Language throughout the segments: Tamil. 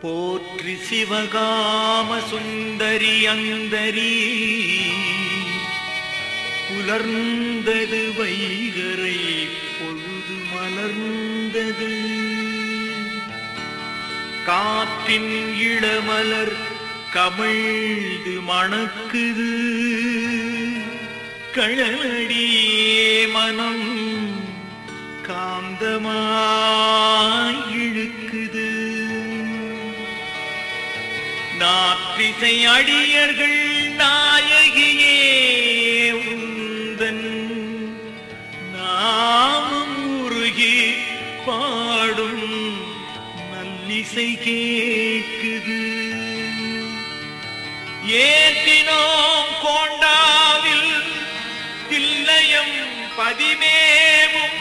போற்றி சிவகாம சுந்தரி அந்தரி புலர்ந்தது வைகரை பொழுது மலர்ந்தது காற்றின் இளமலர் கமிழ்ந்து மணக்குது கழலடியே மனம் காந்தமாய் இழுக்குது நாற்றிசை அடியர்கள் நாயகியே உந்தன் நாமம் உருகி பாடும் நல்லிசை கேட்குது ஏற்றினோம் கோண்டாவில் தில்லையம் பதிமேவும்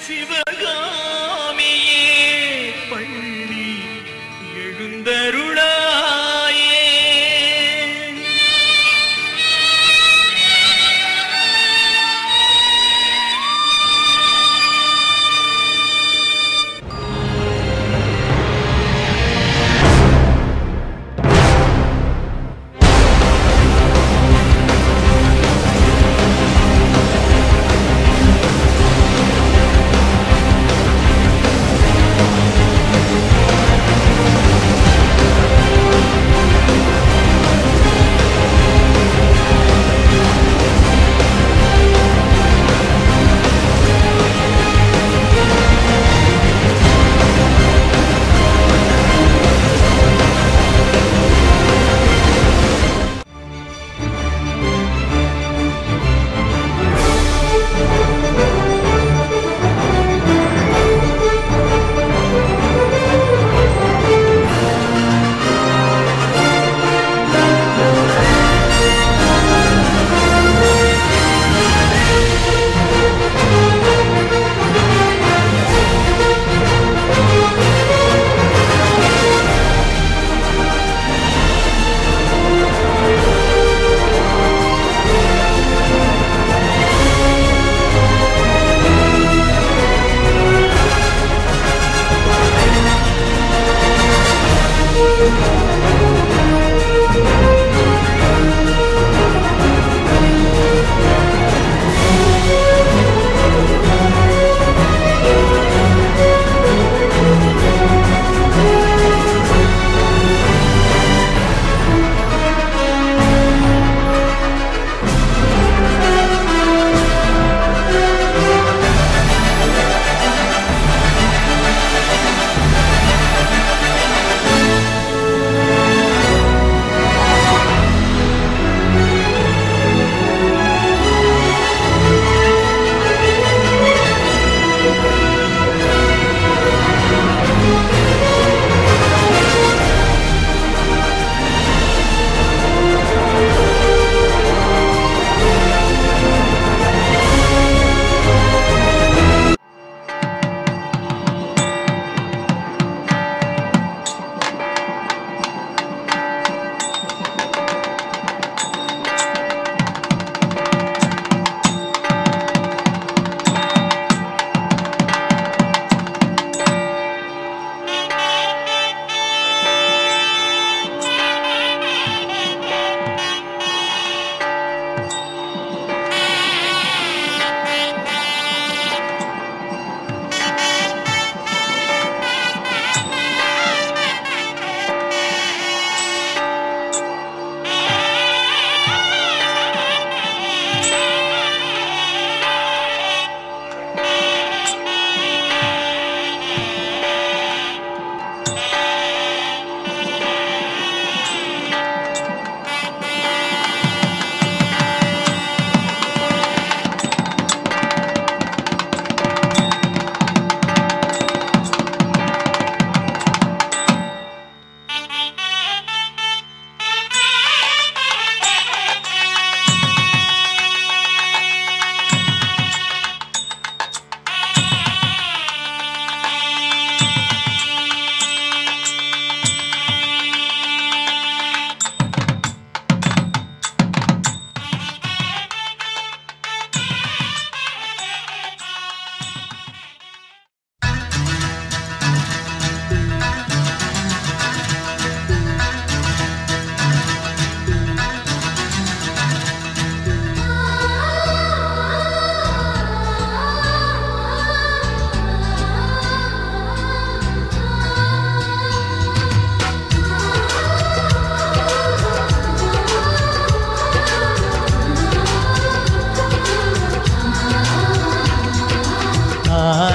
சிவகாமியே பள்ளி எழுந்தருளாயே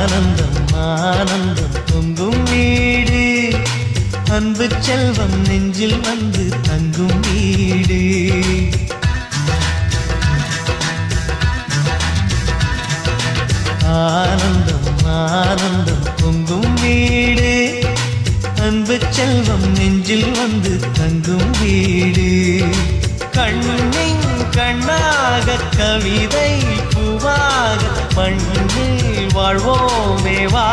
ஆனந்தம் ஆனந்தம் பொங்கும் வீடு, அன்பு செல்வம் நெஞ்சில் வந்து தங்கும் வீடு. ஆனந்தம் ஆனந்தம் பொங்கும் வீடு, அன்பு செல்வம் நெஞ்சில் வந்து தங்கும் வீடு. கண்ணின் கண்ணாக கவிதை பூவாக மண்ணில் வாழ்வோமே வா.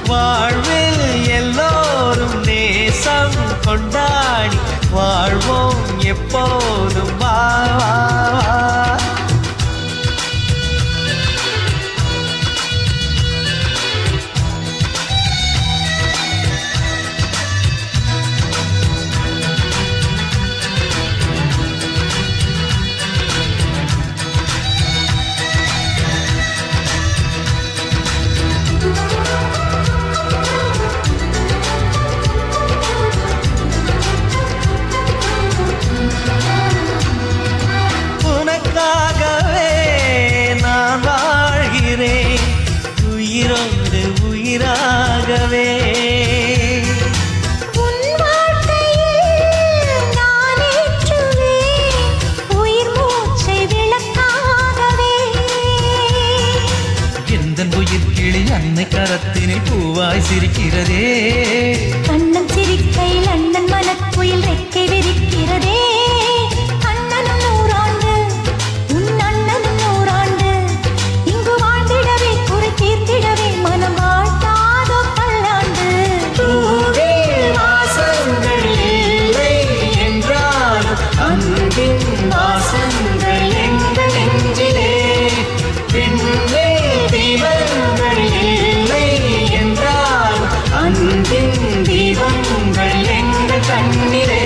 வாழ்வில் எல்லோரும் நேசம் கொண்டாடி வாழ்வோம் எப்போதும் வா. உயிராகவே உன் வாழ்க்கையில் நான் ஏற்றுவேன் உயிர் மூச்சை விளக்காகவே. எந்தன் உயிர் கிளி அன்னை கரத்தினில் பூவாய் சிரிக்கிறதே. கண்ணன் சிரிக்கையில் அண்ணன் மனக்குயில் ரெக்கை விரிக்கிறதே. அண்ணனும் நூறாண்டு உன் அண்ணனும் நூறாண்டு, இங்கு வாழ்ந்திடவே குறை தீர்த்திடவே மனம் வாழ்த்தாதோ பல்லாண்டு. பூவில் வாசங்கள் இல்லை என்றாலும் அன்பின் வாசங்கள் எங்கள் நெஞ்சிலே. விண்ணில் தீபங்கள் இல்லை என்றாலும் அன்பின் தீபங்கள் எங்கள் கண்ணிலே.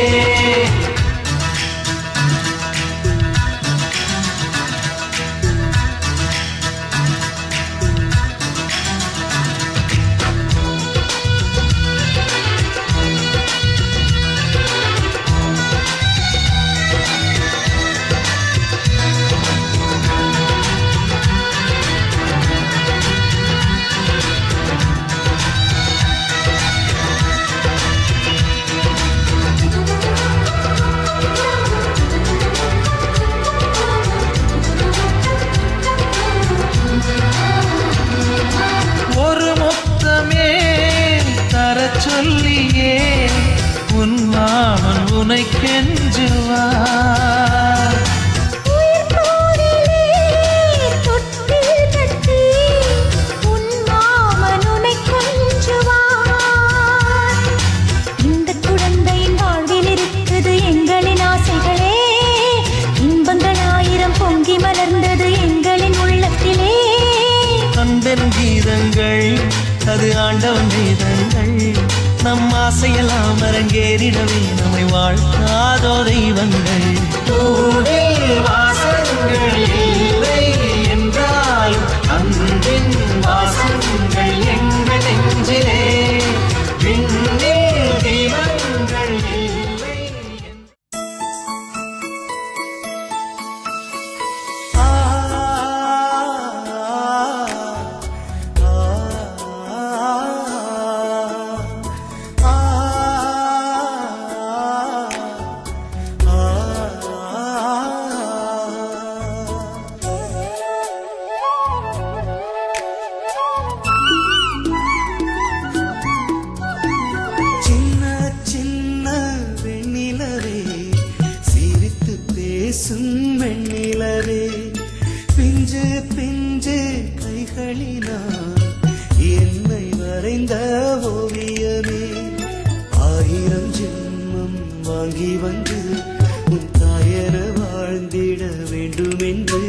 ஒரு முத்தமே தர சொல்லியே உன் மாமன் உனை கெஞ்சுவார். உயிர் போரிலே தொட்டில் கட்டி உன் மாமன் உன்னை கொஞ்சுவார். இந்த குழந்தையின் வாழ்வில் இருக்குது எங்களின் ஆசைகளே. இன்பங்கள் ஆயிரம் பொங்கி மலர்ந்தது எங்களின் உள்ளத்திலே. அன்பெனும் கீதங்கள் அது ஆண்டவன் வேதங்கள், நம் ஆசையெல்லாம் அரங்கேறிடவே நம்மை வாழ்த்தாதோ தெய்வங்கள். பூவில் வாசங்கள் இல்லை என்றாலும் அன்பின் வாசங்கள் எங்கள் நெஞ்சிலே. விண்ணில் தீபங்கள் இல்லை. வெண்ணிலவே பிஞ்சு பிஞ்சு கைகளினால் என்னை வரைந்த ஓவியமே. 1000 ஜென்மம் வாங்கி வந்து உன் தாயர வாழ்ந்திட வேண்டும் என்று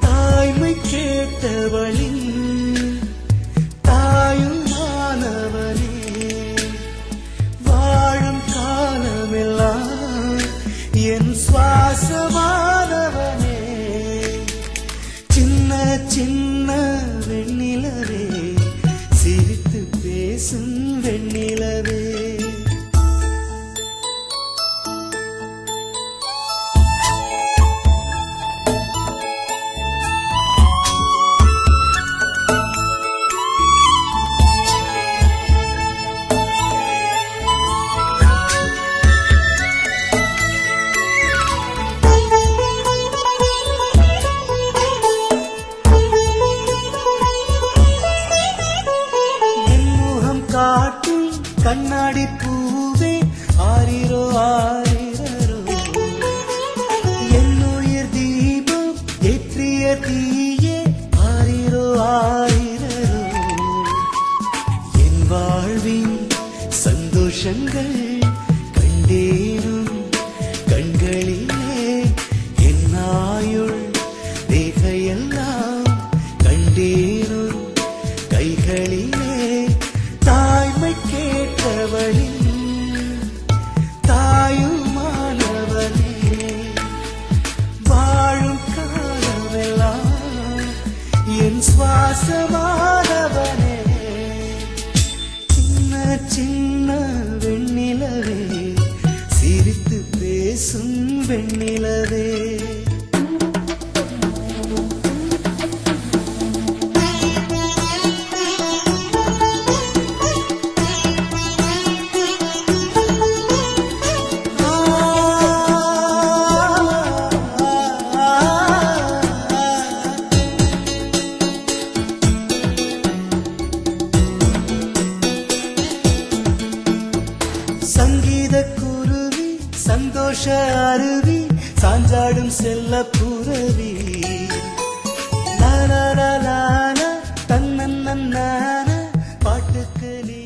தாய்மை கேட்டவளின் தாயும் மாணவனே. வாழும் காலமெல்லாம் என் சுவாசமானவனே. சின்ன சின்ன வெண்ணிலவே சிரித்து பேசும் வெண்ணிலவே. கண்ணாடி பூவே ஆரிரோ ஆரிரோ என்னுயிர் தீபம் ஏற்றிய தீயே ஆரிரோ ஆரிரோ என் வாழ்வின் சந்தோஷங்கள் கண்டேனும் கண்களிலே என் ஆயுள் தேகையெல்லாம் கண்டேனும் கைகளிலே தாய்மை கேட்டவளின் தாயுமானவனே வாழும் காலமெல்லாம் என் சுவாசமானவனே சின்ன சின்ன வெண்ணிலவே சிரித்து பேசும் வெண்ணிலவே சங்கீத குருவி சந்தோஷ அருவி சாஞ்சாடும் செல்ல புரவி லாலாலாலால தன்னன்னான பாட்டுக்கு நீ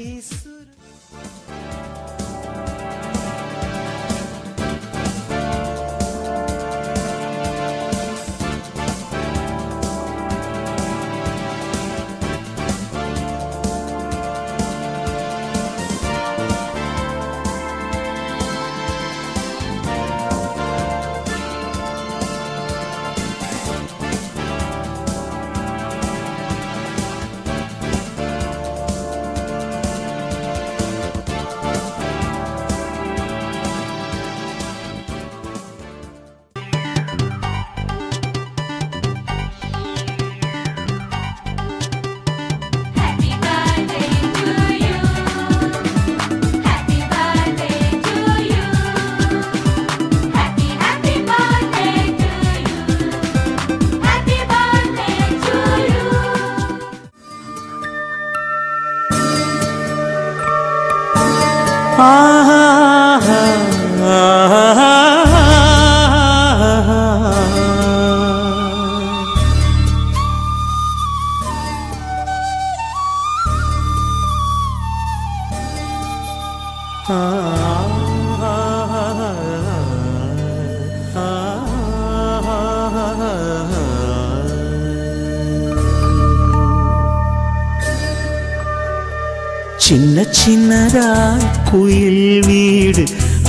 சின்ன சின்னதாய் குயில் வீடு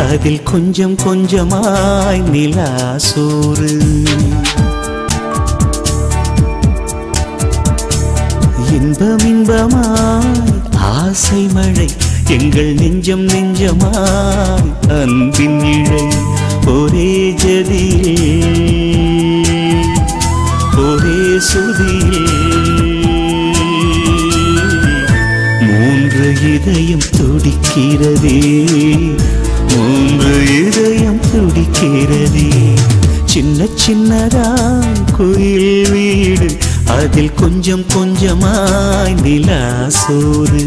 அதில் கொஞ்சம் கொஞ்சமாய் நிலா சோறு இன்பம் இன்பமாய் ஆசை மழை எங்கள் நெஞ்சம் நெஞ்சமாய் அன்பின் இழை ஒரே ஜதியில் ஒரே சுதியில் மூன்று இதயம் துடிக்கிறதே மூன்று இதயம் துடிக்கிறதே சின்ன சின்னதாய் குயில் வீடு அதில் கொஞ்சம் கொஞ்சமாய் நிலா சோறு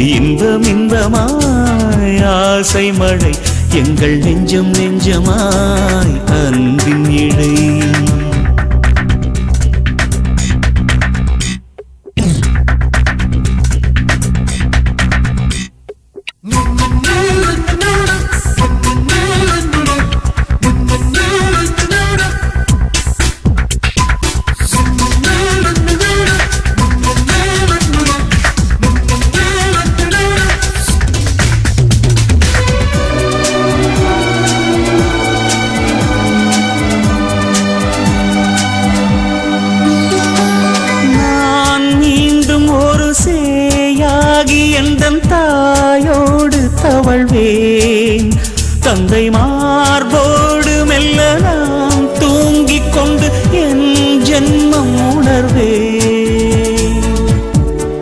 இன்பம் இன்பமாய் ஆசை மழை எங்கள் நெஞ்சம் நெஞ்சமாய் அன்பின் இழை தவழ்வேன் தந்தை மார்போடு மெல்ல நாம் தூங்கிக் கொண்டு என் ஜென்மம் உணர்வேன்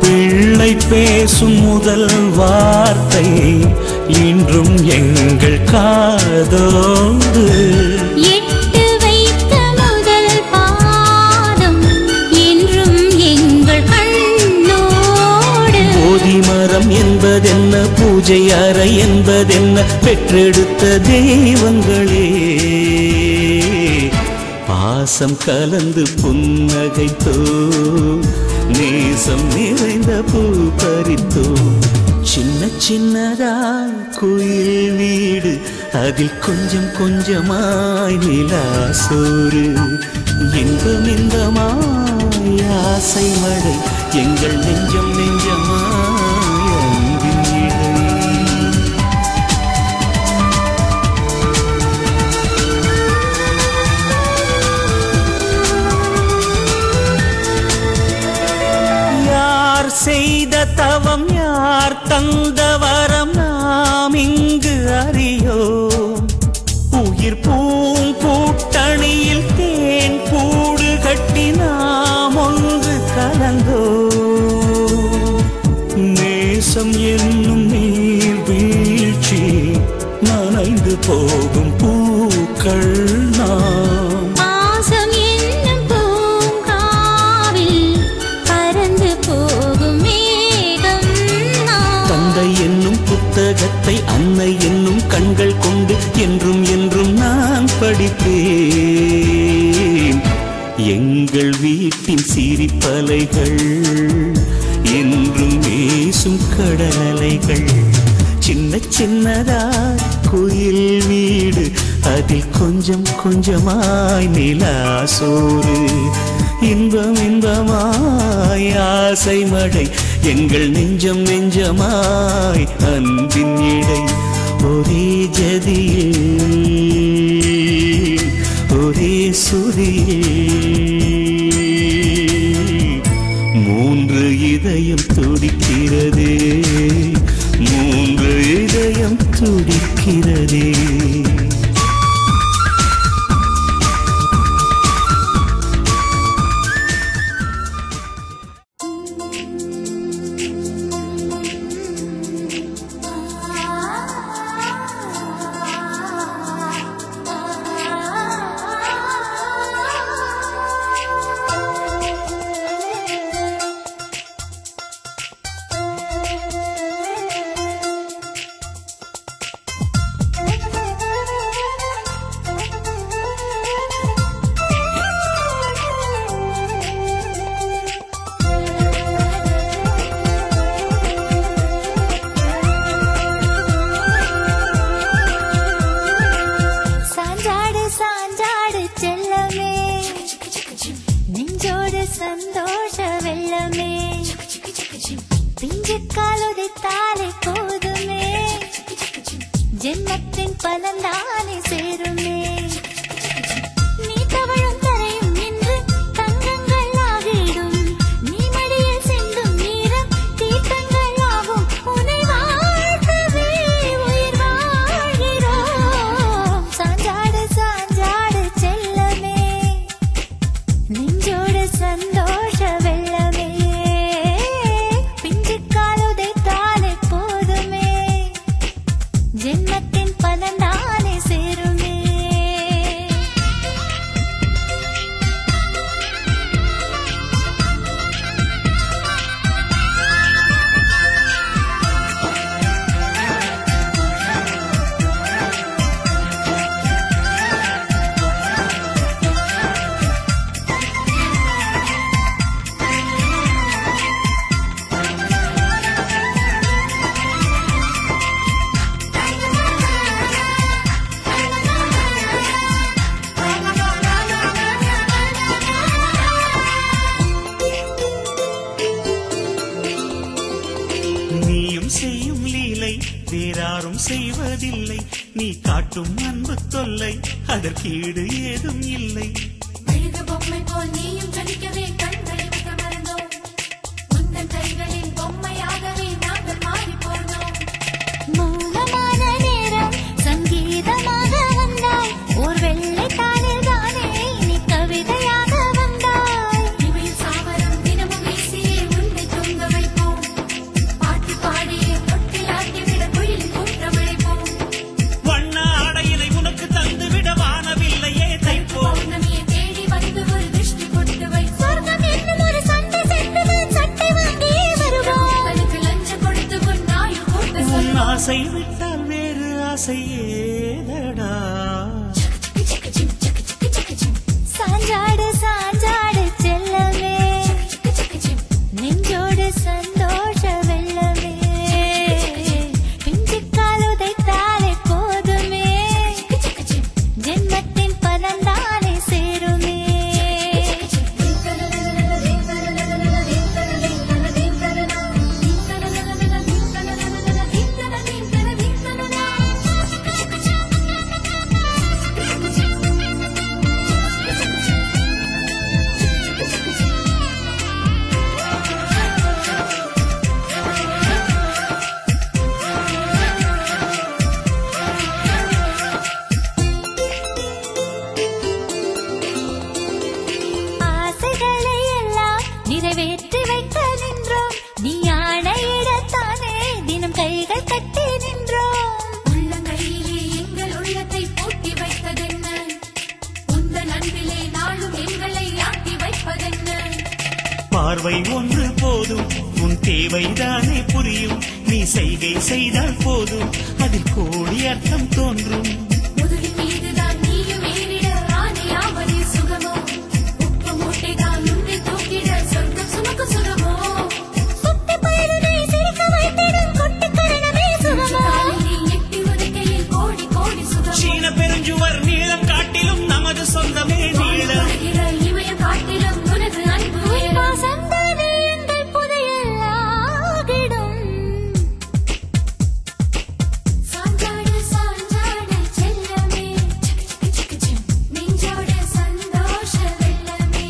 பிள்ளை பேசும் முதல் வார்த்தை இன்றும் எங்கள் காதோடு என்பதென்ன பூஜை அறை என்பதென்ன பெற்றெடுத்த தெய்வங்களே பாசம் கலந்து புன்னகைத்தோ நேசம் நிறைந்த பூ பறித்தோ சின்ன சின்னதாய் குயில் வீடு அதில் கொஞ்சம் கொஞ்சமாய் நிலா சோறு இன்பம் இன்பமாய் ஆசை மழை எங்கள் நெஞ்சம் நெஞ்சமாய் அன்பின் இழை செய்த தவம் யார் தந்த வரம் நாம் இங்கு அறியோம் உயிர் பூங்கூட்டணியில் தேன் கூடு கட்டி நாம் ஒன்று கலந்தோ நேசம் என்னும் நீர் வீழ்ச்சி நனைந்து போகும் பூக்கள் நாம் புத்தகத்தை அன்னை என்னும் கண்கள் கொண்டு என்றும் என்றும் நான் படிப்பேன் எங்கள் வீட்டின் சிரிப்பலைகள் என்றும் வீசும் கடலைகள் சின்ன சின்னதாய் குயில் வீடு அதில் கொஞ்சம் கொஞ்சமாய் நிலா சோறு இன்பம் இன்பமாய் ஆசை மழை எங்கள் நெஞ்சம் நெஞ்சமாய் அன்பின் இடை ஒரே ஜதியில் ஒரே சுதியில் மூன்று இதயம் துடிக்கிறதே மூன்று இதயம் துடிக்கிறதே செய்வதில்லை நீ காட்டும் அன்பு தொல்லை அதற்கீடு ஏதும் இல்லை மெழுகு பொம்மை போல் நீயும் ஜொலிக்கவே கண்களை வைக்க மறந்தோம் உந்தன் கைகளின் பொம்மையாகவே நாங்கள் மாறி போனோம் மௌனமான நேரம் சங்கீதமாக வந்தாய் ஓர் வெள்ளை தாளில் தானே நீ கவிதையாக வந்தாய் இவையில் சாமரம் தினமும் வீசியே உன்னை தூங்க வைப்போம் பாட்டு பாடியே தொட்டிலாக்கி விட குயில் கூட்டமழைப்போம் வண்ண ஆடையினை உனக்கு தந்து விட வானவில்லையே தைப்போம் பௌர்ணமியை தேடி வந்து ஒரு திருஷ்டி கொண்டு வைப்போம் ஆசை விட்டால் வேறு ஆசை ஏதடா சாஞ்சாடு சாஞ்சாடு செல்லமே நெஞ்சோடு சந்தோஷ வெள்ளமே பிஞ்சுக்கால் உதைத்தாலே போதுமே ஜென்மத்தின் பலன்தானே சேருமே நிறைவேற்றி வைக்க நின்றோம் நீ ஆணையிடத்தானே தினம் கைகள் கட்டி நின்றோம் உள்ளங்கையிலே எங்கள் உள்ளத்தை பூட்டி வைத்ததென்ன உந்தன் அன்பிலே நாளும் எங்களை ஆட்டி வைப்பதென்ன பார்வை ஒன்று போதும் உன் தேவைதானே புரியும் நீ செய்கை செய்தால் போதும் அதில் கோடி அர்த்தம் தோன்றும் முதுகின் மீதுதான் நீயும் ஏறிட ஆணையாவதே சுகமோ உப்பு மூட்டைதான் உன்னை தூக்கிட சொர்க்கம் சுமக்கு சுகமோ சுத்தி பயிரனை சிரிக்க வைத்திடும் கொட்டி கரணமே சுகமோ நீ எட்டி உதைக்கையில் கோடி கோடி சுகமோ சீன பெருஞ்சுவர் நீளம் காட்டிலும் நமது சொந்தமே நீளம் இமயம் காட்டிலும் உனது அன்பு சந்தானே எங்கள் புதையலாகிடும் சாஞ்சாடு சாஞ்சாடு செல்லமே நெஞ்சோட சந்தோஷ வெள்ளமே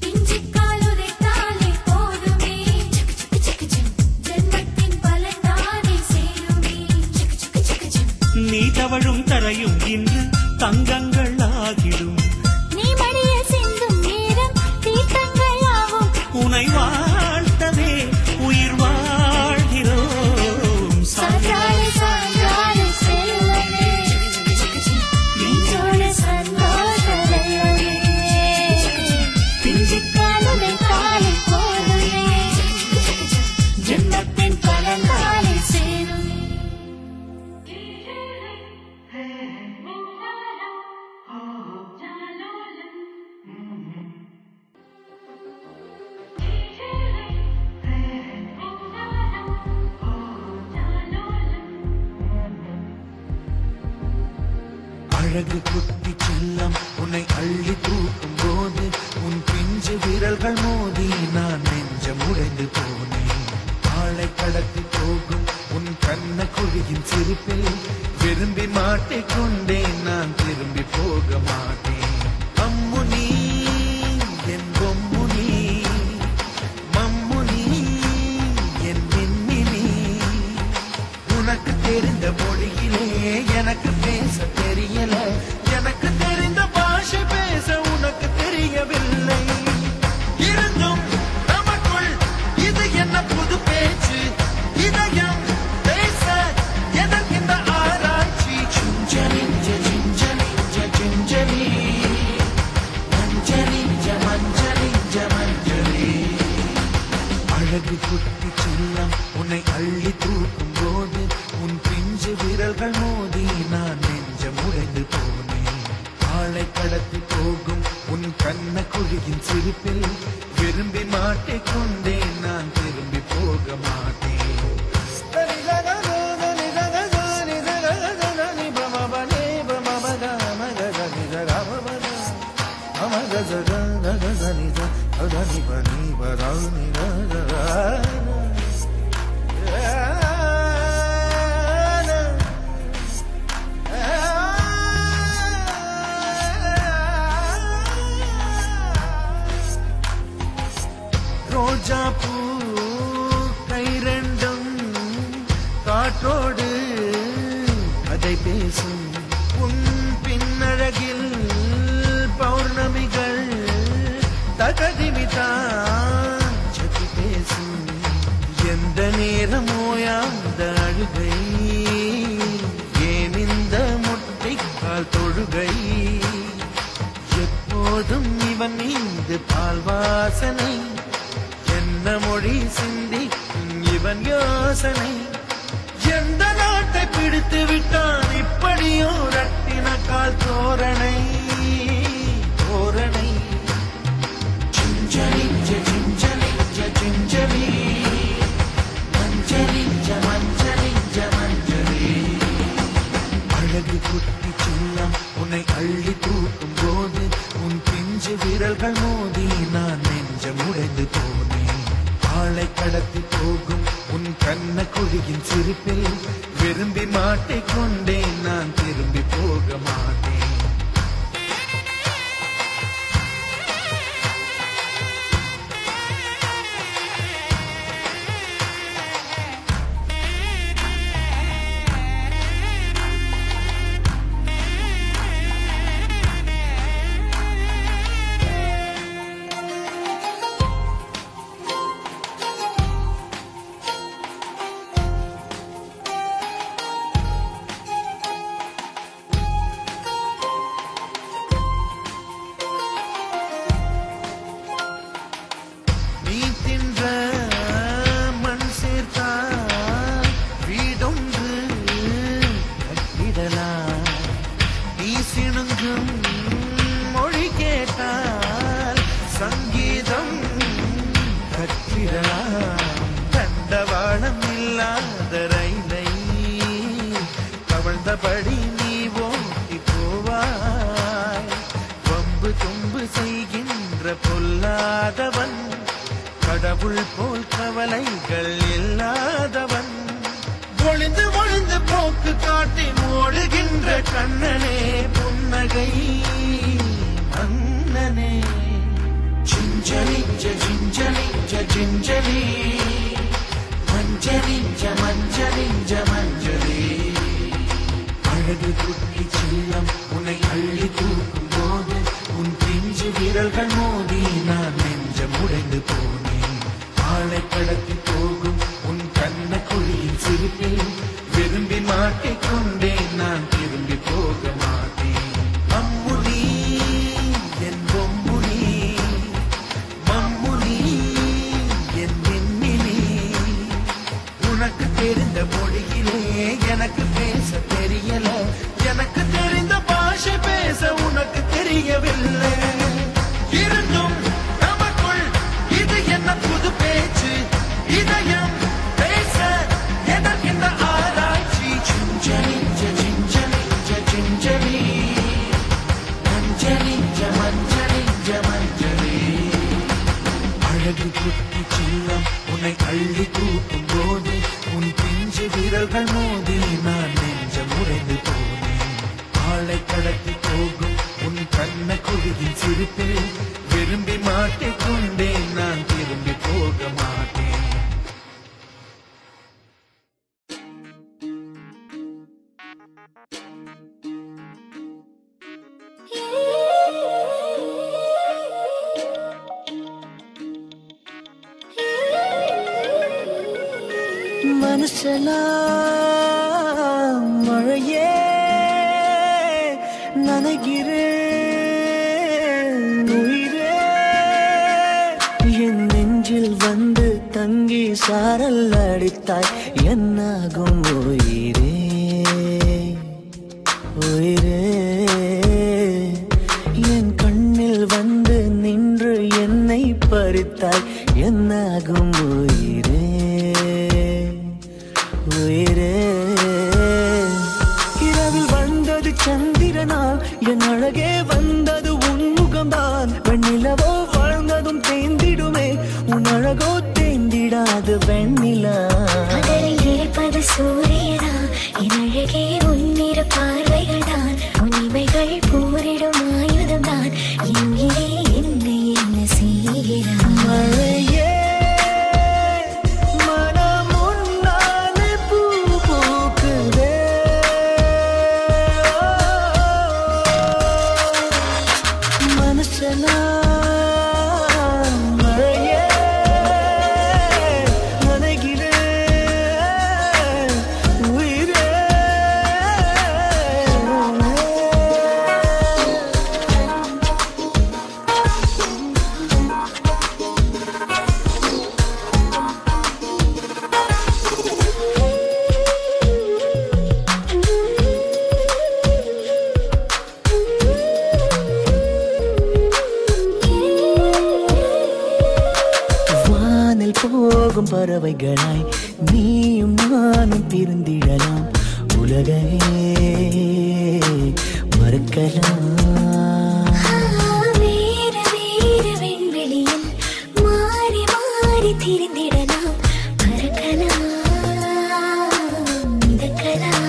பிஞ்சுக்கால் உதைத்தாலே போதுமே ஜென்மத்தின் பலன்தானே சேருமே நீ தவழும் தரையும் இன்று தங்கங்கள் ஆகிடும் நீ மடியில் சிந்தும் நேரம் தீர்த்தங்களாகும் உனை வாழ்த்தவே உயிர் வாழ்கிறோம் சாஞ்சாடு சாஞ்சாடு செல்லமே நெஞ்சோடு சந்தோஷ வெள்ளமே பிஞ்சுக்கால் உதைத்தாலே போதுமே ஜென்மத்தின் பலன்தானே சேருமே அழகு குட்டி செல்லம் உன்னை அள்ளி தூக்கும் போது உன் பிஞ்சு விரல்கள் மோதி நான் நெஞ்சம் உடைந்து போனேன் ஆளை கடத்தி போகும் உன் கண்ண குழியின் சிரிப்பில் விரும்பி மாட்டிக்கொண்டேன் நான் திரும்பி போக மாட்டேன் அம்முனி என் பொம்முனி மம்முனி என் மின்மினி உனக்கு தெரிந்த மொழியிலே எனக்கு பேச தெரியல எனக்கு தெரிந்த பாஷை பேச உனக்கு தெரியவில்லை இருந்தும் நமக்குள் இது என்ன புது பேச்சு இதயம் பேச எதற்கு இந்த ஆராய்ச்சி சிஞ்சலிஞ்ச சிஞ்சலிஞ்ச சிஞ்சலி மஞ்சளிஞ்ச மஞ்சளிஞ்ச மஞ்சளி அழகு குட்டி செல்லம் உன்னை அள்ளி தூக்கும் போது உன் பிஞ்சு விரல்கள் மோதி நான் நெஞ்சம் உடைந்து போனேன் ஆளை கடத்தி போகும் உன் கண்ண குழியின் சிரிப்பில் விரும்பி மாட்டிக்கொண்டேன் நான் திரும்பி போக மாட்டேன் ரோஜா பூ கை ரெண்டும் காற்றோடு கதை பேசும் உன் பின்னழகில் பௌர்ணமிகள் தகதிமிதான் சதி பேசும் எந்த நேரம் ஓயாந்த அழுகை ஏன் இந்த முட்டைக்கால் தொழுகை எப்போதும் இவன் மீது பால் வாசனை என்ன மொழி சிந்தி இவன் யோசனை எடுத்து விட்டான் இப்படியோ ரட்டின கால் தோரணை தோரணை சிஞ்சலி சிஞ்சலி சிஞ்சலி மஞ்சளி மஞ்சளி மஞ்சளி அழகு குட்டி செல்லம் உன்னை அள்ளி தூக்கும் போது உன் பிஞ்சு விரல்கள் மோதி நான் நெஞ்சம் உடைந்து போனேன். ஆளை கடத்தி போகும் உன் கண்ண குழியின் சிரிப்பில் விரும்பி மாட்டிக்கொண்டேன். நான் திரும்பி போக மாட்டேன். மொழி கேட்டால் சங்கீதம் கற்றிடலாம். தண்டவாளம் இல்லாத ரயிலை கவழ்ந்தபடி நீ ஓட்டி போவாய். வம்பு தும்பு செய்கின்ற பொல்லாதவன் கடவுள் போல் கவலைகள் இல்லாதவன். ஒளிந்து ஒளிந்து போக்கு காட்டி ஓடுகின்ற கண்ணனே புன்னகை மன்னனே. சிஞ்சலி சிஞ்சலி சிஞ்சலி மஞ்சளி மஞ்சளி மஞ்சளி அழகு குட்டி செல்லம் உன்னை அள்ளி தூக்கும் போது உன் பிஞ்சு விரல்கள் மோதி நான் நெஞ்சம் உடைந்து போனேன். ஆளை கடத்தி போகும் உன் கண்ண குழியின் சிரிப்பில் விரும்பி மாட்டிக்கொண்டேன். நான் திரும்பி போக மாட்டேன். அம்முனி என் பொம்முனி மம்முனி என் மின்மினி உனக்கு தெரிந்த மொழியிலே எனக்கு பேச தெரியல. எனக்கு தெரிந்த பாஷை பேச உனக்கு தெரியவில்லை. இருந்தும் நமக்குள் இது என்ன புது பேச்சு இதயம் பேச எனக்கு இந்த ஆராய்ச்சி. சிஞ்சலி சிஞ்சலி சிஞ்சலி மஞ்சளி மஞ்சளி மஞ்சளி அழகு குட்டி செல்லம் உன்னை அள்ளி தூக்கும் போது உன் பிஞ்சு விரல்கள் மோதி நான் நெஞ்சம் உடைந்து போனேன். ஆளை கடத்தி போகும் உன் கண்ண குழியின் சிரிப்பில் விரும்பி மாட்டிக்கொண்டேன். நான் திரும்பி போக மாட்டேன். மனசெல்லாம் மழையே நனைகிறேன் உயிரே. என் நெஞ்சில் வந்து தங்கி சாரல் அடித்தாய் என்னாகும் உயிரே உயிரே. என் கண்ணில் வந்து நின்று என்னை பறித்தாய் என்னாகும் உயிரே உயிரே. இரவில் வந்தது சந்திரனால் என் அழகே வந்தது உன்முகம்தான். வெண்ணிலவோ வாழ்ந்ததும் தேய்ந்திடுமே உன் அழகோ தேய்ந்திடாது வெண்ணிலா. இருப்பது சூரியனா என் அழகே உன்னிரு பார்வைகள் தான். உன்னிமைகள் போரிடும் ஆயுதம்தான். எங்கே என்னை என்ன செய்கிறான் மழையே வானில் போகும் பறவைகளாய் நீயும் நானும் பிரிந்திடலாம். உலகையே மறுக்கலாம். வேறு வேறு விண்வெளியில் மாறி மாறி திரிந்திடலாம். பறக்கலாம், மிதக்கலாம்.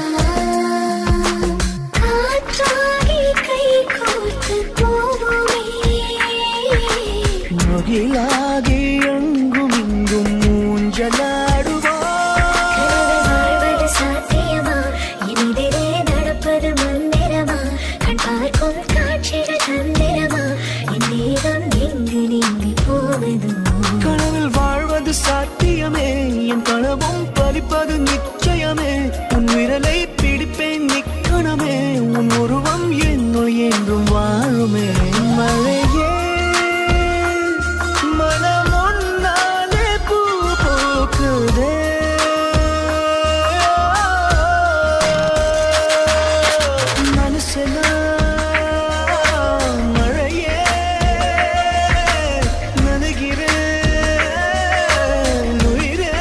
காற்றாகி கை கோர்த்து போவோமே. முகிலாகி எங்கும் இங்கும் ஊஞ்சலாடுவோம். வாழ்வது சாத்தியமா? எதிரே நடப்பது மந்திரமா? கண் பார்க்கும் காட்சிகள் தந்திரமா? என் தேகம் எங்கு நீங்கி போவதோ? கனவில் வாழ்வது சாத்தியமே, என் கனவும் பலிப்பது நிச்சயமே. உன் விரலை பிடிப்பேன் நிக்கணமே, உன் உருவம் என்னுள் என்றும் வாழுமே. மழையே மனம் உன்னாலே பூ பூக்குதே. மனசெல்லாம் மழையே நனைகிறேன் உயிரே.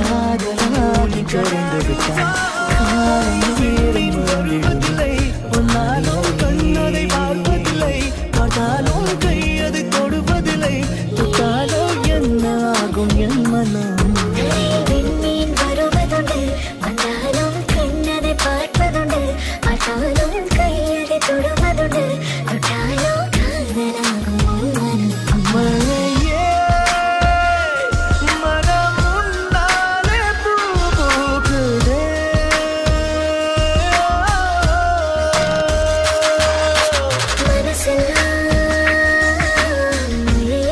காதலாகி கரைந்து விட்டான். காலம் ஏறி வருவதில்லை, உன்னாலும் கண்ணதை பார்ப்பதில்லை. பார்த்தாலும் கையது தொடுவதில்லை, தொட்டாலும் என்ன ஆகும் என் மனம். விண்மீன் வருவதுண்டு, வந்தாலும் கண்ணதை பார்ப்பதுண்டு. பார்த்தாலும் கையதை தொடுவதுண்டு, தொட்டாலும் காதலாகும் மனம். மழையே மனம் உன்னாலே பூ பூக்குதே. மனசெல்லாம் மழையே.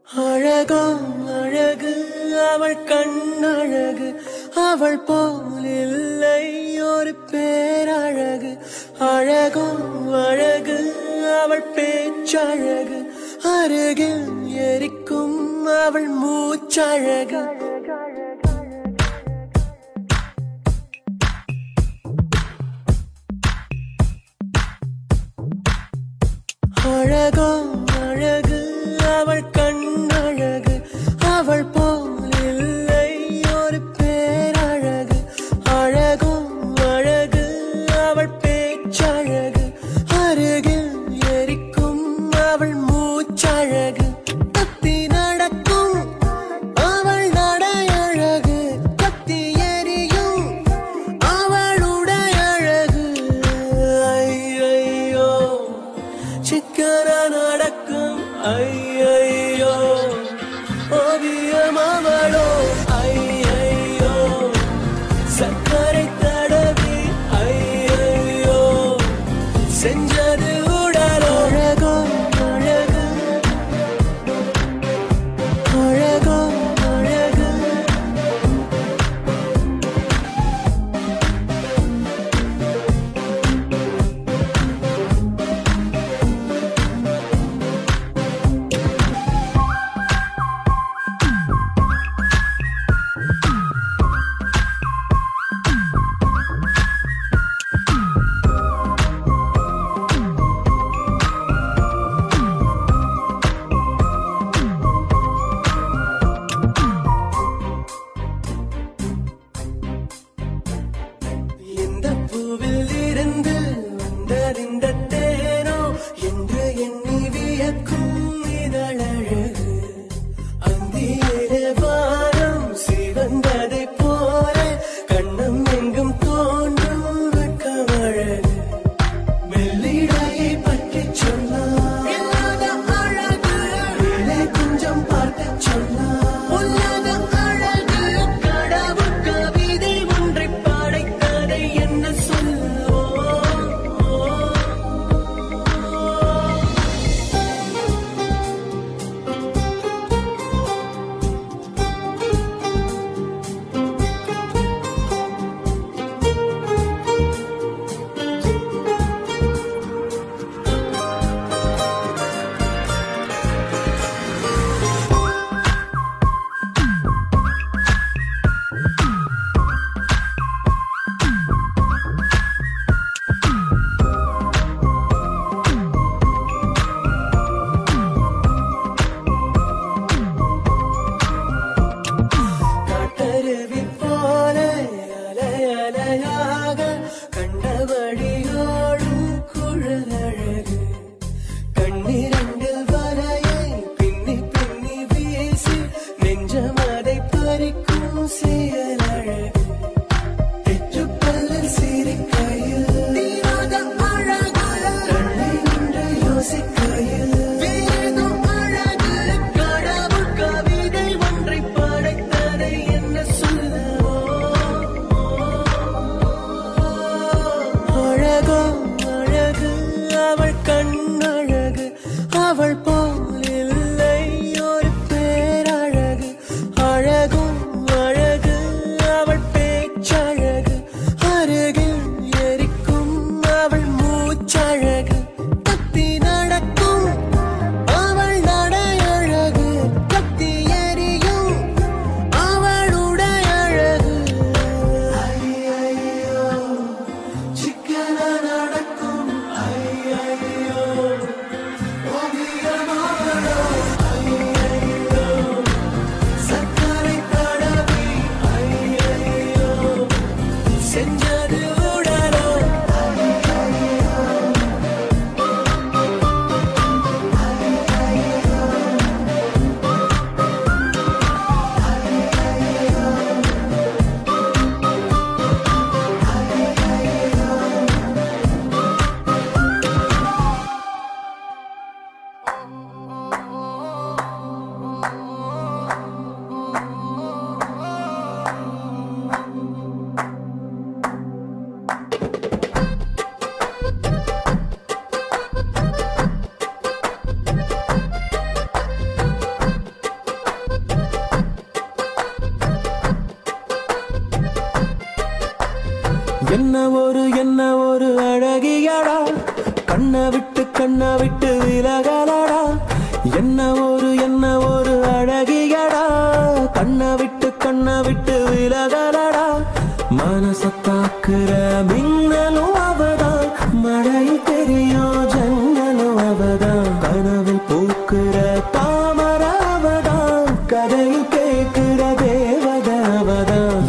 அழகோ அழகு அவள் கண்ணழகு, அவள் போல் இல்லை ஒரு பேரழகு. அழகோ அழகு அவள் பேச்சழகு, அருகில் எரிக்கும் அவள் மூச்சழகு. அழகோ அழகு அவள் கண்ணழகு, அவள் போல் இல்லை ஒரு பேரழகு. அழகோ அழகு அவள் பேச்சழகு, அருகில் எரிக்கும் அவள் மூச்சழகு. தப்பி நடக்கும் அவள் நடையழகு, கத்தி எரியும் அவளுடைய அழகு. ஐயையோ சிக்கன நடக்கும் ஐயையோ ஓவியம் அவளோ. ஐயையோ சக்கரை தடவி ஐயையோ செஞ்சது உடலோ. அழகோ அழகு அழகோ அழகு. கொஞ்சம் அதை பறிக்கும் செயலழகு தெற்றுப்பல்லில் சிரிக்கையில் தீராத அழகு தள்ளி நின்று யோசிக்கையில் வேதம் அழகு கடவுள் கவிதை ஒன்றை படைத்ததை என்ன சொல்லுவோ அழகோ அழகு அவள் கண்ணழகு அவள் போல் இல்லை ஒரு பேரழகு அழகும் அழகு அவள் பேச்சழகு அருகில் எரிக்கும் அவள் மூச்சழகு கத்தி நடக்கும் அவள் நடையழகு கத்தி எரியும் அவளுடைய அழகு ஐயையோ சிக்கன நடக்கும் ஐயையோ ஓவியமாவளோ ஐயையோ சர்க்கரை தடவி ஐயையோ செஞ்சது உடலோ என்ன ஒரு அழகியடா கண்ணை விட்டு விலகலடா என்ன ஒரு அழகியடா கண்ணை விட்டு விலகலடா மனசத்தாக்குற மின்னலும் அவதான் மழையில் தெரியும் ஜன்னலும் அவதான் கனவில் பூக்குற தாமர அவதான் கதையில் கேட்கிற தேவத அவதான்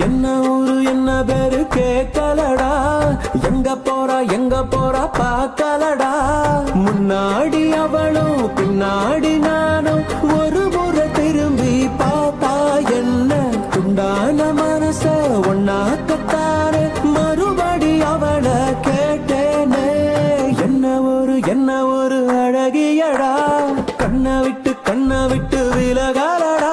என்ன பேரு கேட்கலடா எங்க போறா பார்க்கலடா முன்னாடி அவளும் பின்னாடி நானும் ஒரு முறை திரும்பி பாப்பா என்ன துண்டான மனச ஒன்னாக்கத்தானே மறுபடி அவளை கேட்டேனே என்ன ஒரு அழகியடா கண்ணை விட்டு விலகலடா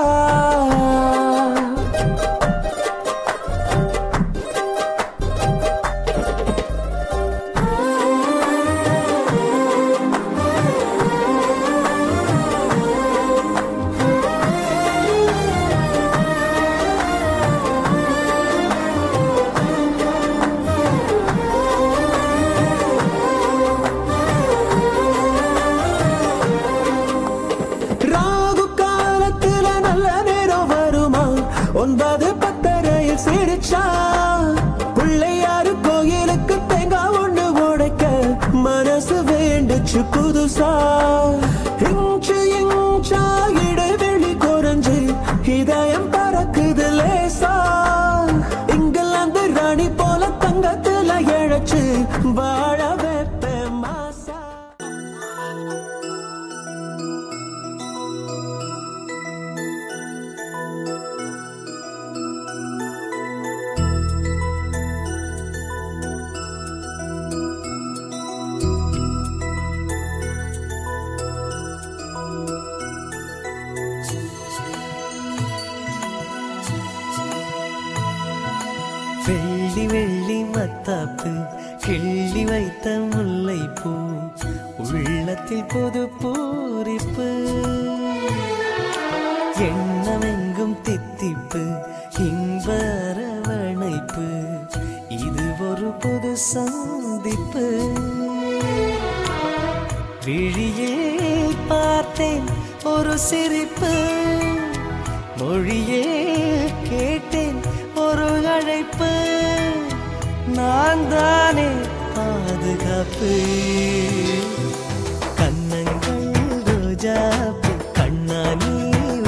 ராகு காலத்துல நல்ல நேரம் வருமா 9:10 சிரிச்சா பிள்ளையாரு கோயிலுக்கு தேங்காய் ஒண்ணு உடைக்க மனசு வேண்டுச்சு புதுசா இன்ச்சா இடைவெளி குறைஞ்சு இதயம் பறக்குது லேசா இங்கிலாந்து ராணி போல தங்கத்துல இழைச்சு வாழ வைப்பேன் மாசா வெள்ளி வெள்ளி மத்தாப்பு கிள்ளி வைத்த முல்லைப்பூ உள்ளத்தில் புது பூரிப்பு எண்ணமெங்கும் தித்திப்பு இன்ப அரவணைப்பு இது ஒரு புது சந்திப்பு விழியில் பார்த்தேன் ஒரு சிரிப்பு மொழியே கேட்டேன் ஒரு அழைப்பு நான் தானே பாதுகாப்பு கண்ணங்கள் ரோஜாப்பு கண்ணானி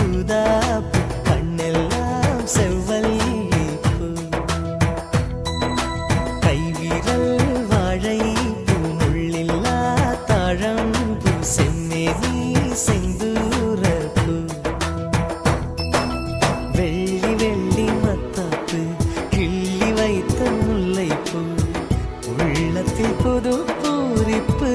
ஊதாப்பு கண்ணெல்லாம் செவ்வல்லிப்பு கைவிரல் வாழைப்பூ முள்ளில்லா தாழம்பூ செம்மேனி செந்தூரப்பூ வெள்ளி வெள்ளி மத்தாப்பு கிள்ளி வைத்த முல்லைப்பூ உள்ளத்தில் புது பூரிப்பு.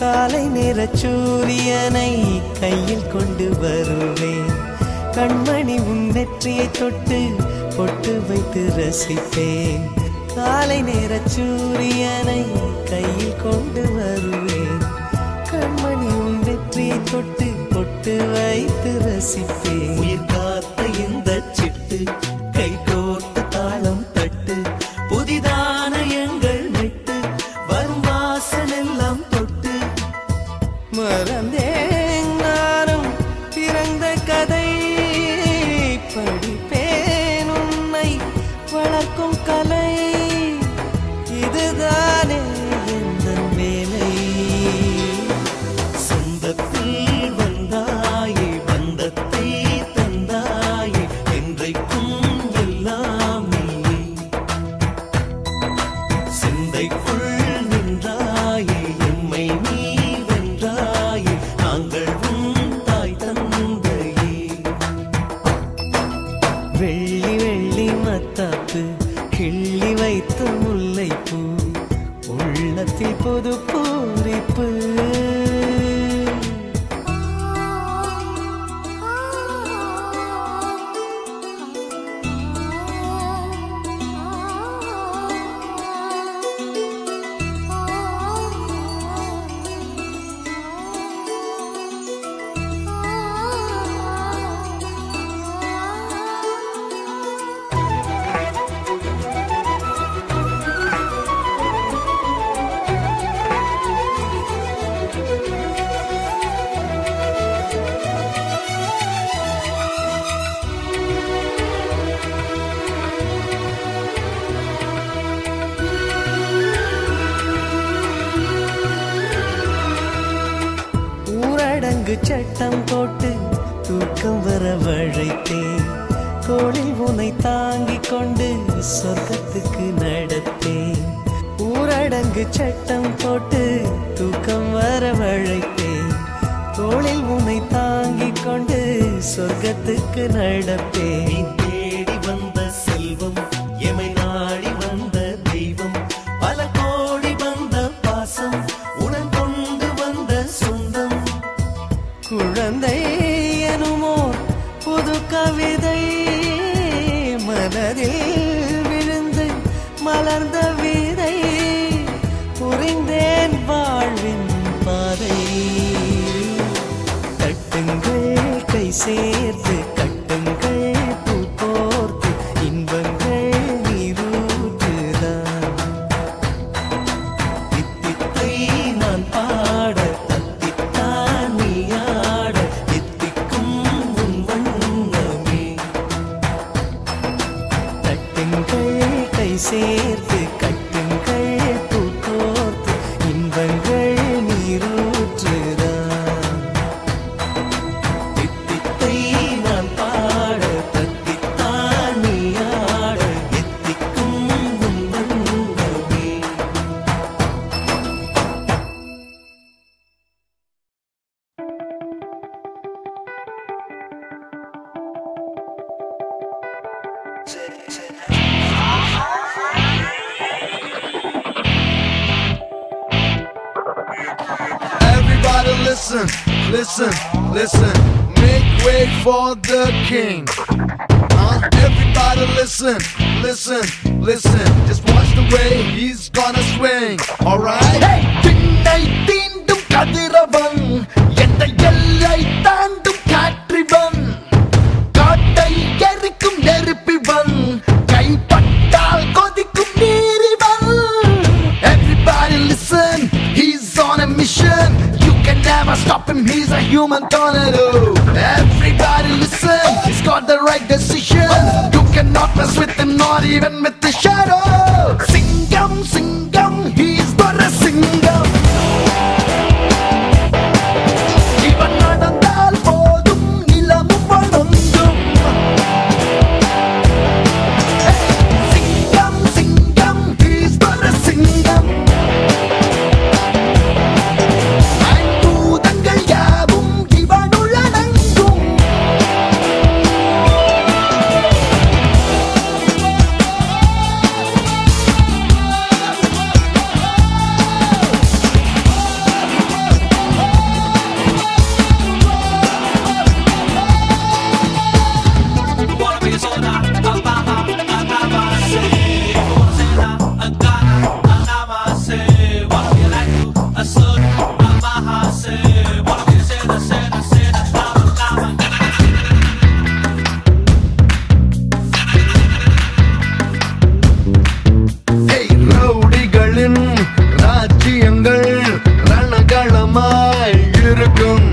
காலை நேர சூரியனை கையில் கொண்டு வருவேன். கண்மணி உன் நெற்றியை தொட்டு பொட்டு வைத்து ரசிப்பேன். காலை நேர சூரியனை கையில் கொண்டு வருவேன். கண்மணி உன் நெற்றியை தொட்டு பொட்டு வைத்து ரசிப்பேன். உயிர் காத்த இந்த சிட்டு கை கோர்த்து தாளம் தட்டு புதிதான எங்கள் நெட்டு வரும் வாசனெல்லாம் தொட்டு மறந்தேன் நானும் பிறந்த கதை படிப்பேன் உன்னை வளர்க்கும் கலை இதுதானே எந்த வேலை. சொந்தத்தில் வந்தாயே பந்தத்தை தந்தாயே என்றைக்கும் எல்லாம் நீ சிந்தைக்குள் நின்றாயே எம்மை நீ வென்றாயே நாங்கள் உன் தாய் தந்தையே. வெள்ளி வெள்ளி மத்தாப்பு கிள்ளி வைத்த முல்லைப்பூ உள்ளத்தில் புது பூரிப்பு. ஊரடங்கு சட்டம் போட்டு தூக்கம் வர வழைத்தேன். தோளில் உன்னை தாங்கிக் கொண்டு சொர்க்கத்துக்கு நடத்தேன். ஊரடங்கு சட்டம் போட்டு தூக்கம் வர வழைத்தேன். தோளில் உன்னை தாங்கிக் கொண்டு சொர்க்கத்துக்கு நடப்பேன். தேடி வந்த செல்வம் எமை நாடி வந்த தெய்வம் பல கோடி வந்த பாசம் உடன் கொண்டு வந்த சொந்தம். குழந்தை எனுமோ புது கவிதை மனதில் விழுந்து மலர்ந்த விதை புரிந்தேன் வாழ்வின் பாதை. கட்டுங்கள் கை சேர்த்து கட்டுங்கள் பூ கோர்த்து இன்பங்கள் நீரூற்றுதான். தித்தித்தை நான் பாட தத்தித்தான் நீ ஆட எத்திக்கும் உன் வண்ணமே. தட்டுங்கள் கை சேர்த்து கட்டுங்கள் பூ கோர்த்து இன்பங்கள் நீரூற்றுதான். தித்தித்தை நான் பாட தத்தித்தான் நீ ஆட எத்திக்கும் உன் வண்ணமே. Everybody listen, listen, listen. Make way for the king. Everybody listen, listen, listen. Just watch the way he's gonna swing. Alright? Hey! Tinnai teendum kadiravan, enda ellai taandum katrivan, kaattai erikkum neruppivan, gonna do? Everybody listen, he's got the right decision. You cannot mess with him, not even with the shadow. Singam, Singam, he's but a Singam. Ivan நடந்தால் போதும் நிலமும் வணங்கும். Singam, Singam, he's but a Singam. ஐம்பூதங்கள் யாவும் இவனுள் அடங்கும். Hey, ரவுடிகளின் ராஜ்யங்கள் ரணகளமாய் இருக்கும்.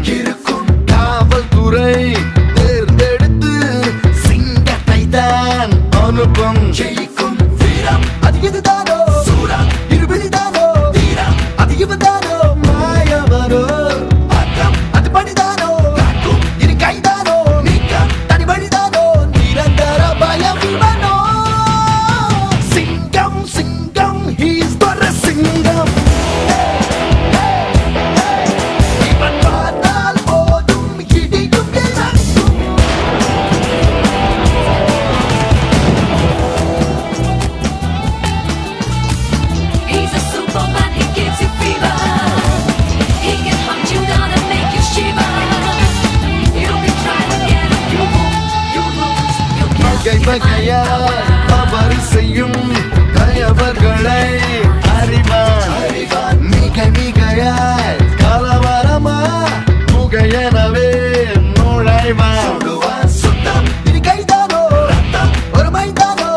காவல்துறை தேர்ந்தெடுத்து சிங்கத்தை தான் அனுப்பும். ஜெயிக்கும் வீரம் அது இதுதானோ, சூரம் இருவிழிதானோ, வீரம் அது இவதானோ, மாயவரோ அக்கம் அது பணிதானோ, காக்கும் இரு கைதானோ, நீக்கம் தனி வழிதானோ, நிரந்தர பயம் இவனோ. Singam, Singam, he's but a Singam. இவன் பார்த்தால் போதும் இடியும் இறங்கும். He's a superman, he gives you fever. He can hunt you down and make you shiver. You can try to get him, you won't, you lose, you வகை can't. வகையாய் அவர் செய்யும் தயவர்களை அறிவான். மிக மிகையாய் கலவரமா முகையெனவே நுழைவான். சுத்தம் இரு கைதானோ, ரத்தம் ஒரு மைதானோ,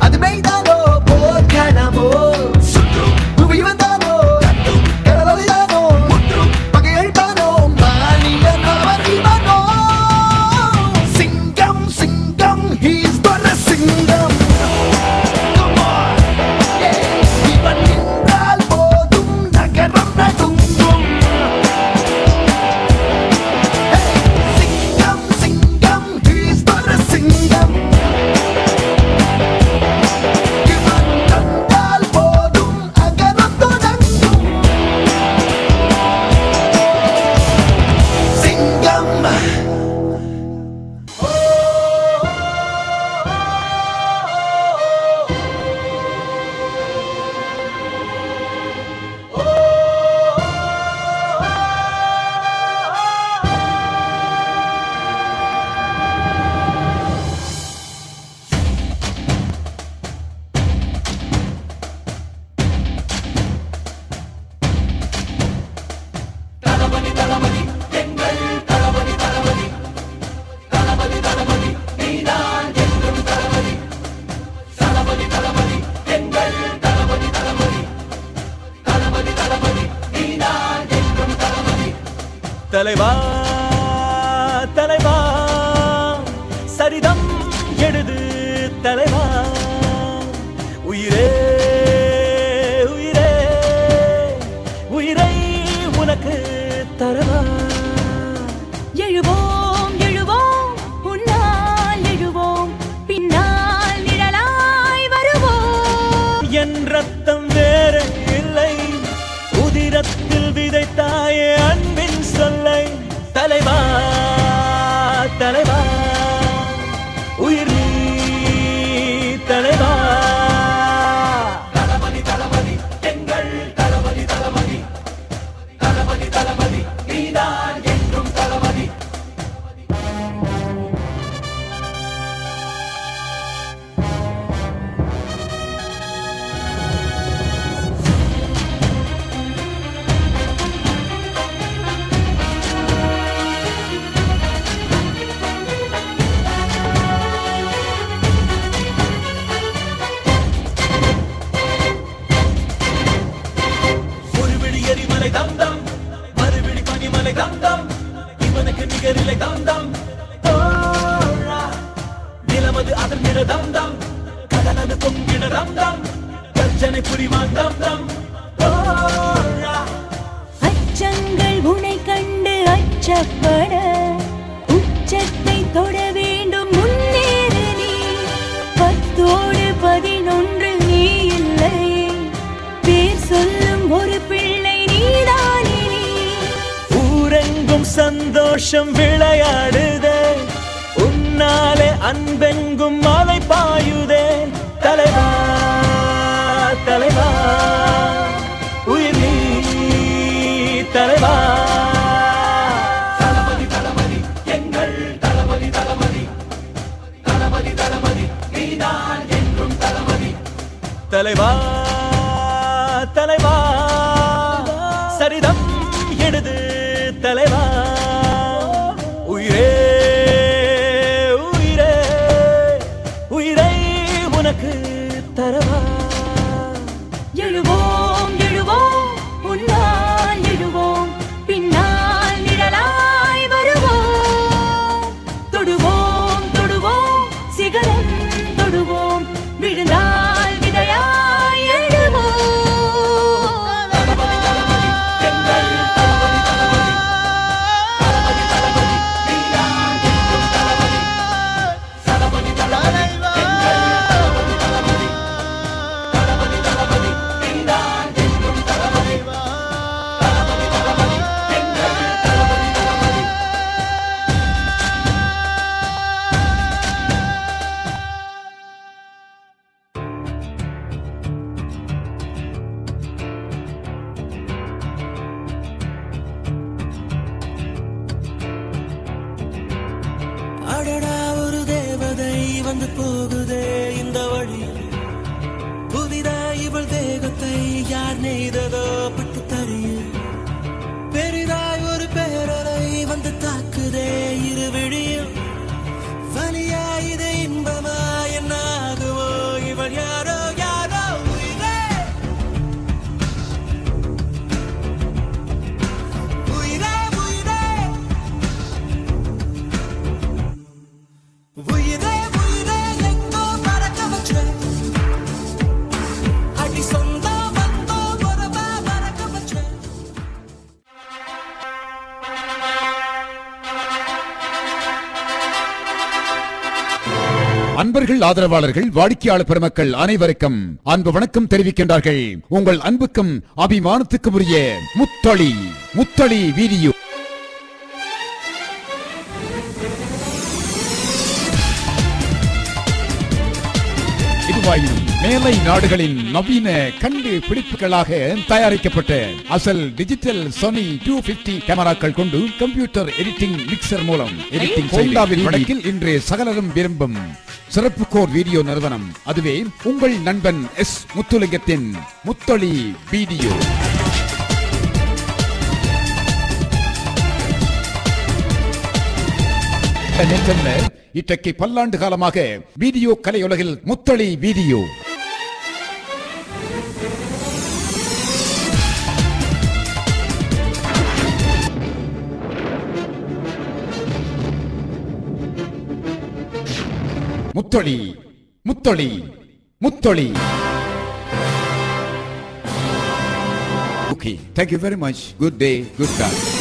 அது மெய்தானோ, போர்க்களமோ, சுற்றும் புவி வந்தானோ, கட்டும் கடலொலிதானோ, முற்றும் பகையழிப்பானோ, மாநிலன் அவன் இவனோ. Singam, Singam, he's but a Singam. Come on, yeah. இவன் நின்றால் போதும் நகரம் நடுங்கும். Hey, Singam, Singam, he's but a Singam. இவன் கண்டால் போதும் அகரம் தொடங்கும். Singam. தலைவா தலைவா சரிதம் எழுது தலைவா உயிரே உயிரே உயிரை உனக்கு தரவா எழுவோம் எழுவோம் உன்னால் எழுவோம் பின்னால் நிழலாய் வருவோம் என் ரத்தம் வேற இல்லை உதிரத்தில் விதைத்தாயே அன்பின் சொல்லை தலைவா தலைவா உயிர் நீ தலைவா தம் தம் கர்ஜனை புரிவான் தம் தம் ஓரா. அச்சங்கள் உனை கண்டு அச்சப்பட உச்சத்தை தொட வேண்டும் முன்னேறு நீ 10ஓடு 11 நீ இல்லை பேர் சொல்லும் ஒரு பிள்ளை நீதானே நீ. ஊரெங்கும் சந்தோஷம் விளையாடுதே உன்னாலே அன்பெங்கும் மலை பாயுதே தலைவா தலைவா உயிர் நீ தலைவா. தளபதி தளபதி எங்கள் தளபதி தளபதி தளபதி தளபதி நீதான் என்றும் தளபதி தலைவா தலைவா சரிதம் எழுது தலைவா. உயிரே உயிரே உயிரை உனக்கு தரவா. எழுவோம் எழுவோம் உன்னால் எழுவோம் பின்னால் நிழலாய் வருவோம் தொடுவோம் தொடுவோம் சிகரம் தொடுவோம் விழுந்தால் விதையாய் எழுவோம். அடடா ஒரு தேவதை வந்து போகுதே இந்த வழியில் புதிதாய் இவள் தேகத்தை யார் நெய்ததோ பட்டு தறியில் பெரிதாய் ஒரு பேரலை வந்து தாக்குதே இரு விழியில் வலியாய் இது இன்பமா என்ன ஆகுவோ இவள் யாரோ யாரோ உயிரே உயிரே உயிரே உயிரே உயிரே எங்கோ பறக்க வச்சே அடி சொந்தா வந்தோ வரவா பறக்க வச்சே. அன்பர்கள் ஆதரவாளர்கள் வாடிக்கையாளர் பெருமக்கள் அனைவருக்கும் அன்பு வணக்கம் தெரிவிக்கின்றார்கள். உங்கள் அன்புக்கும் அபிமானத்துக்கும் உரிய முத்தொளி முத்தொளி வீடியோ. இதுவாயினும் மேலை நாடுகளின் நவீன கண்டுபிடிப்புகளாக தயாரிக்கப்பட்ட அசல் டிஜிட்டல் சோனி 250 கேமராக்கள் கொண்டு கம்ப்யூட்டர் எடிட்டிங் மிக்சர் மூலம் எடிட்டிங் ஹோண்டாவின் வடக்கில் இன்று சகலரும் விரும்பும் சிறப்பு கோர் வீடியோ நிறுவனம். அதுவே உங்கள் நண்பன் எஸ் முத்துலிங்கத்தின் முத்தொளி வீடியோ. இன்றைக்கு பல்லாண்டு காலமாக வீடியோ கலையுலகில் Mutholi video. Mutholi Mutholi Mutholi. Okay, thank you very much. Good day, good time.